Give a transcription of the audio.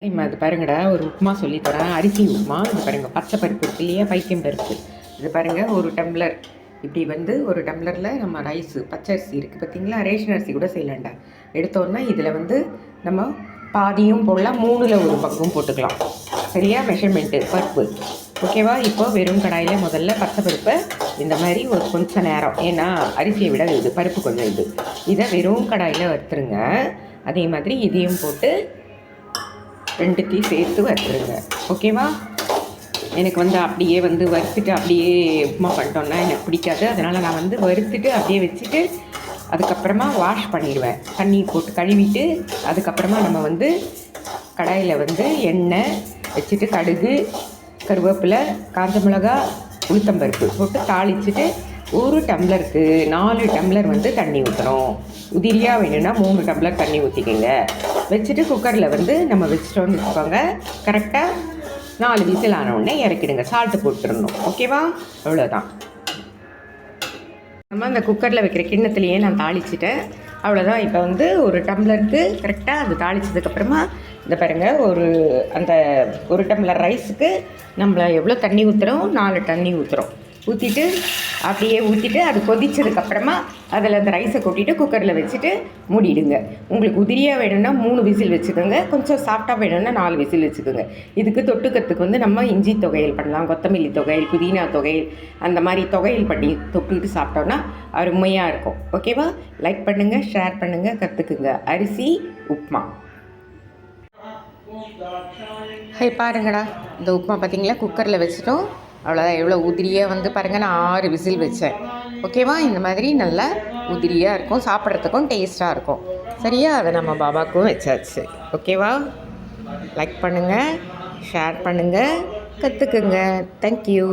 அது பாருங்கடா, ஒரு உப்புமா சொல்லி தரேன். அரிசி உப்புமா. இது பாருங்க, பச்சை பருப்பு இருக்கு இல்லையா, பைத்தியம் பருப்பு. இது பாருங்க, ஒரு டம்ளர். இப்படி வந்து ஒரு டம்ளரில் நம்ம ரைஸு பச்சை அரிசி இருக்குது பார்த்தீங்களா, ரேஷன் அரிசி கூட செய்யலாண்டா. எடுத்தோன்னா இதில் வந்து நம்ம பாதியும் போடலாம், 3ல் ஒரு பங்கும் போட்டுக்கலாம். சரியா மெஷர்மெண்ட்டு பருப்பு. ஓகேவா? இப்போ வெறும் கடாயில் முதல்ல பச்சை பருப்பை இந்த மாதிரி ஒரு கொஞ்சம் நேரம், ஏன்னா அரிசியை விட இது பருப்பு கொஞ்சம் இதை வெறும் கடாயில் வறுத்துருங்க. அதே மாதிரி இதையும் போட்டு ரெண்டுத்தையும் சேர்த்து வறுத்துருங்க. ஓகேவா? எனக்கு வந்து அப்படியே வந்து வறுத்துட்டு அப்படியே உப்புமா பண்ணிட்டோன்னா எனக்கு பிடிக்காது. அதனால் நான் வந்து வறுத்துட்டு அப்படியே வச்சுட்டு அதுக்கப்புறமா வாஷ் பண்ணிடுவேன். தண்ணி போட்டு கழுவிட்டு அதுக்கப்புறமா நம்ம வந்து கடாயில் வந்து எண்ணெய் வச்சுட்டு கடுகு, கருவேப்பிலை, காஞ்ச மிளகா, உளுத்தம்பருப்பு போட்டு தாளிச்சுட்டு ஒரு டம்ளருக்கு 4 டம்ளர் வந்து தண்ணி ஊற்றுறோம். உதிரியாக வேணும்னா 3 டம்ளர் தண்ணி ஊற்றிக்கோங்க. வச்சுட்டு குக்கரில் வந்து நம்ம வச்சுட்டோன்னு வச்சுக்கோங்க. கரெக்டாக 4 விசில் ஆனவுடனே இறக்கிடுங்க. சால்ட்டு போட்டுடணும். ஓகேவா? அவ்வளோதான். நம்ம அந்த குக்கரில் வைக்கிற கிண்ணத்துலேயே நான் தாளிச்சிட்டேன். அவ்வளோதான். இப்போ வந்து ஒரு டம்ளருக்கு கரெக்டாக அது தாளித்ததுக்கப்புறமா இந்த பாருங்கள், அந்த ஒரு டம்ளர் ரைஸுக்கு நம்மளை எவ்வளோ தண்ணி ஊற்றுறோம், 4 தண்ணி ஊற்றுறோம். ஊற்றிட்டு அது கொதித்ததுக்கப்புறமா அதில் அந்த ரைஸை கொட்டிட்டு குக்கரில் வச்சுட்டு மூடிடுங்க. உங்களுக்கு உதிரியாக வேணும்னா 3 விசில் வச்சுக்கோங்க. கொஞ்சம் சாஃப்டாக வேணும்னா 4 விசில் வச்சுக்கோங்க. இதுக்கு தொட்டுக்கிறதுக்கு வந்து நம்ம இஞ்சி தொகையல் பண்ணலாம், கொத்தமல்லி தொகையல், புதினா தொகையல், அந்த மாதிரி தொகையல் பண்ணி தொட்டுக்கிட்டு சாப்பிட்டோன்னா அருமையாக இருக்கும். ஓகேவா? லைக் பண்ணுங்கள், ஷேர் பண்ணுங்கள், கற்றுக்குங்க. அரிசி உப்புமா. பாருங்கடா, இந்த உப்புமா பார்த்தீங்களா, குக்கரில் வச்சுட்டோம். அவ்வளோதான். எவ்வளோ உதிரியாக வந்து பாருங்கள், நான் 6 விசில் வச்சேன். ஓகேவா? இந்த மாதிரி நல்லா உதிரியாக இருக்கும், சாப்பிட்றதுக்கும் டேஸ்ட்டாக இருக்கும். சரியா? அதை நம்ம பாபாவுக்கும் வச்சாச்சு. ஓகேவா? லைக் பண்ணுங்கள், ஷேர் பண்ணுங்கள், கற்றுக்குங்க. தேங்க்யூ.